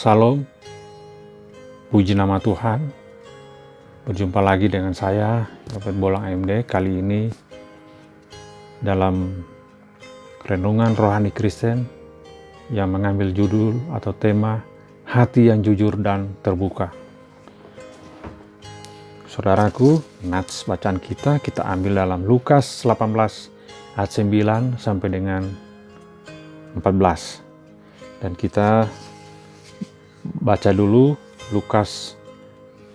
Salam, puji nama Tuhan. Berjumpa lagi dengan saya, Robert Bolang AMD. Kali ini dalam renungan rohani Kristen yang mengambil judul atau tema hati yang jujur dan terbuka. Saudaraku, nats bacaan kita ambil dalam Lukas 18 ayat 9 sampai dengan 14. Dan kita baca dulu Lukas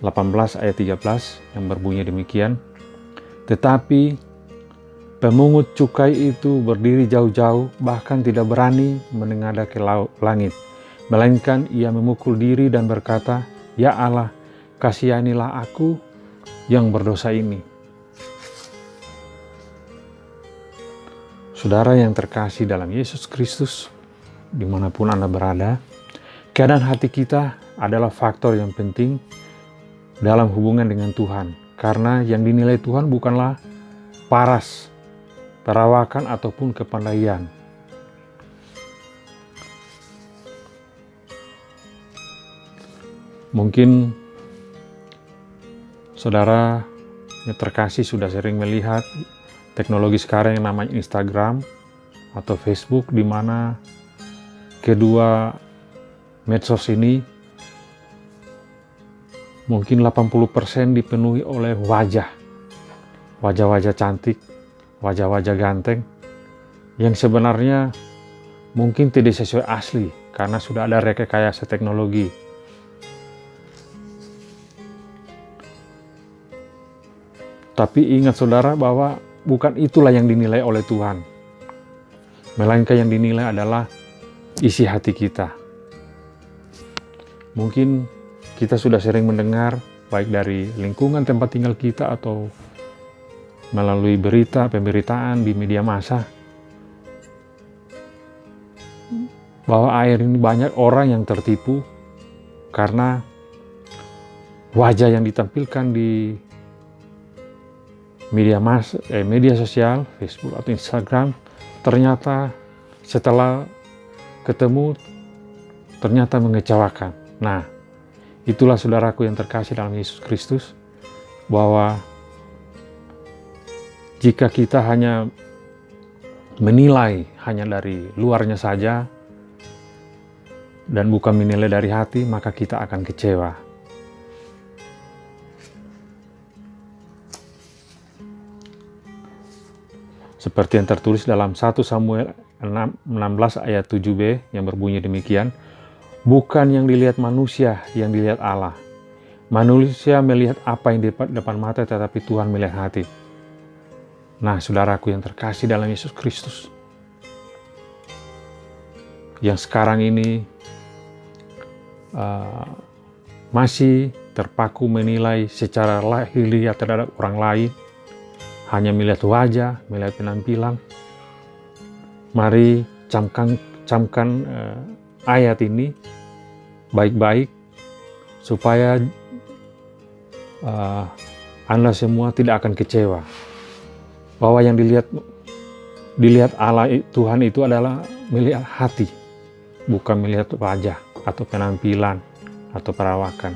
18 ayat 13 yang berbunyi demikian. Tetapi pemungut cukai itu berdiri jauh-jauh, bahkan tidak berani menengadah ke langit. Melainkan ia memukul diri dan berkata, "Ya Allah, kasihanilah aku yang berdosa ini." Saudara yang terkasih dalam Yesus Kristus, dimanapun Anda berada, keadaan hati kita adalah faktor yang penting dalam hubungan dengan Tuhan. Karena yang dinilai Tuhan bukanlah paras, perawakan, ataupun kepandaian. Mungkin saudara yang terkasih sudah sering melihat teknologi sekarang yang namanya Instagram atau Facebook, di mana kedua medsos ini mungkin 80% dipenuhi oleh wajah-wajah cantik, wajah-wajah ganteng yang sebenarnya mungkin tidak sesuai asli karena sudah ada rekayasa teknologi. Tapi ingat saudara bahwa bukan itulah yang dinilai oleh Tuhan, melainkan yang dinilai adalah isi hati kita. Mungkin kita sudah sering mendengar baik dari lingkungan tempat tinggal kita atau melalui pemberitaan di media massa bahwa akhir ini banyak orang yang tertipu karena wajah yang ditampilkan di media sosial, Facebook atau Instagram, ternyata setelah ketemu ternyata mengecewakan. Nah, itulah saudaraku yang terkasih dalam Yesus Kristus, bahwa jika kita hanya menilai hanya dari luarnya saja dan bukan menilai dari hati, maka kita akan kecewa. Seperti yang tertulis dalam 1 Samuel 16 ayat 7b yang berbunyi demikian, "Bukan yang dilihat manusia yang dilihat Allah. Manusia melihat apa yang di depan mata, tetapi Tuhan melihat hati." Nah, saudaraku yang terkasih dalam Yesus Kristus, yang sekarang ini masih terpaku menilai secara lahiriah terhadap orang lain, hanya melihat wajah, melihat penampilan. Mari camkan ayat ini baik-baik supaya Anda semua tidak akan kecewa. Bahwa yang dilihat Allah Tuhan itu adalah melihat hati, bukan melihat wajah atau penampilan atau perawakan.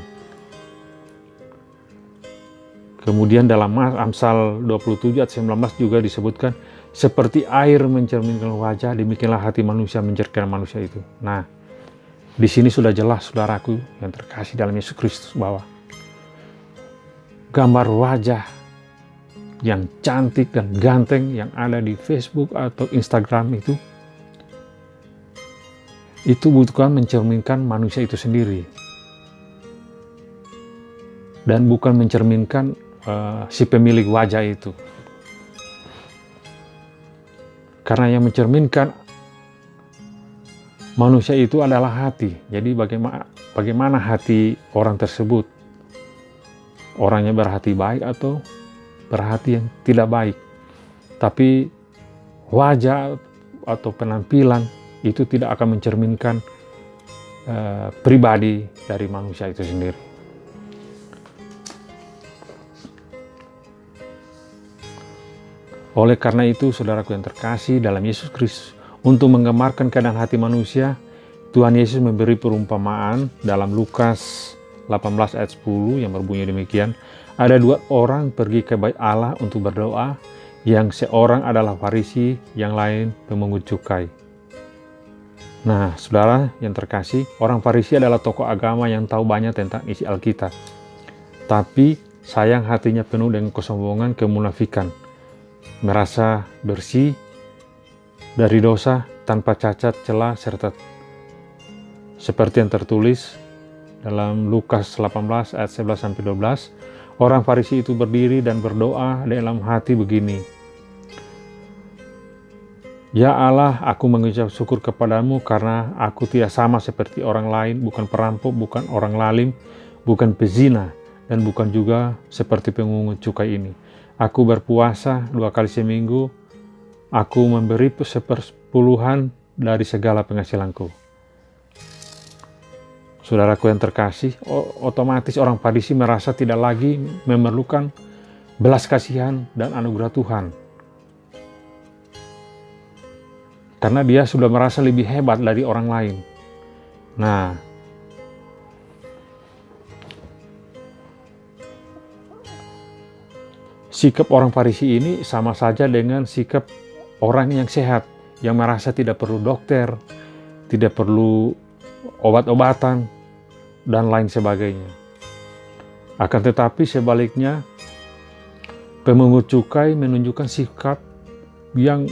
Kemudian dalam Amsal 27 ayat 19 juga disebutkan, seperti air mencerminkan wajah, demikianlah hati manusia mencerminkan manusia itu. Nah, di sini sudah jelas saudaraku yang terkasih dalam Yesus Kristus bahwa gambar wajah yang cantik dan ganteng yang ada di Facebook atau Instagram itu bukan mencerminkan manusia itu sendiri, dan bukan mencerminkan si pemilik wajah itu. Karena yang mencerminkan manusia itu adalah hati. Jadi bagaimana hati orang tersebut? Orangnya berhati baik atau berhati yang tidak baik. Tapi wajah atau penampilan itu tidak akan mencerminkan pribadi dari manusia itu sendiri. Oleh karena itu, saudaraku yang terkasih dalam Yesus Kristus, untuk menggemarkan keadaan hati manusia, Tuhan Yesus memberi perumpamaan dalam Lukas 18 ayat 10 yang berbunyi demikian. Ada dua orang pergi ke bait Allah untuk berdoa, yang seorang adalah Farisi, yang lain pemungut cukai. Nah, saudara yang terkasih, orang Farisi adalah tokoh agama yang tahu banyak tentang isi Alkitab. Tapi sayang hatinya penuh dengan kesombongan, kemunafikan, merasa bersih dari dosa tanpa cacat, celah, serta seperti yang tertulis dalam Lukas 18 ayat 11-12, orang Farisi itu berdiri dan berdoa dalam hati begini. Ya Allah, aku mengucap syukur kepadamu karena aku tidak sama seperti orang lain, bukan perampok, bukan orang lalim, bukan pezina, dan bukan juga seperti pemungut cukai ini. Aku berpuasa 2 kali seminggu, aku memberi 10% dari segala penghasilanku. Saudaraku yang terkasih, otomatis orang Farisi merasa tidak lagi memerlukan belas kasihan dan anugerah Tuhan. Karena dia sudah merasa lebih hebat dari orang lain. Nah, sikap orang Farisi ini sama saja dengan sikap orang yang sehat, yang merasa tidak perlu dokter, tidak perlu obat-obatan, dan lain sebagainya. Akan tetapi sebaliknya, pemungut cukai menunjukkan sikap yang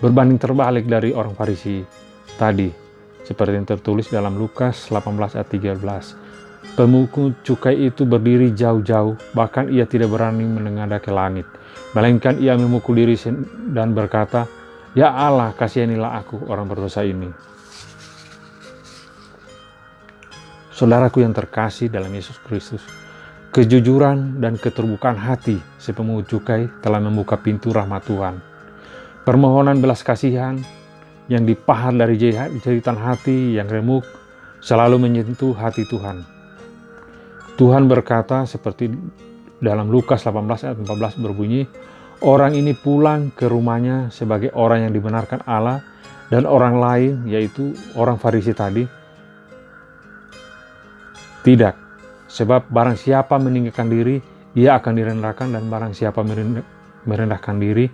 berbanding terbalik dari orang Farisi tadi, seperti yang tertulis dalam Lukas 18 ayat 13. Pemungut cukai itu berdiri jauh-jauh, bahkan ia tidak berani menengadah ke langit, melainkan ia memukul diri dan berkata, "Ya Allah, kasihanilah aku orang berdosa ini." Saudaraku yang terkasih dalam Yesus Kristus, kejujuran dan keterbukaan hati si pemungut cukai telah membuka pintu rahmat Tuhan. Permohonan belas kasihan yang dipahat dari jeritan hati yang remuk selalu menyentuh hati Tuhan. Tuhan berkata seperti dalam Lukas 18 ayat 14 berbunyi, orang ini pulang ke rumahnya sebagai orang yang dibenarkan Allah, dan orang lain, yaitu orang Farisi tadi, tidak. Sebab barang siapa meninggikan diri, ia akan direndahkan, dan barang siapa merendahkan diri,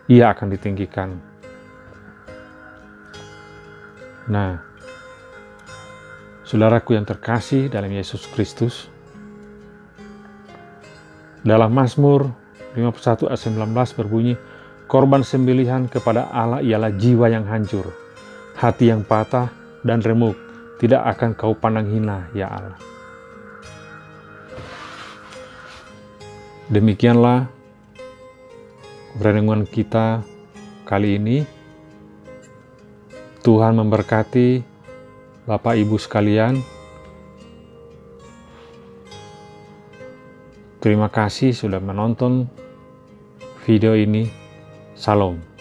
ia akan ditinggikan. Nah, saudaraku yang terkasih dalam Yesus Kristus, dalam Mazmur 51 ayat 19 berbunyi, korban sembelihan kepada Allah ialah jiwa yang hancur, hati yang patah dan remuk, tidak akan kau pandang hina, ya Allah. Demikianlah renungan kita kali ini. Tuhan memberkati Bapak Ibu sekalian. Terima kasih sudah menonton video ini. Salam.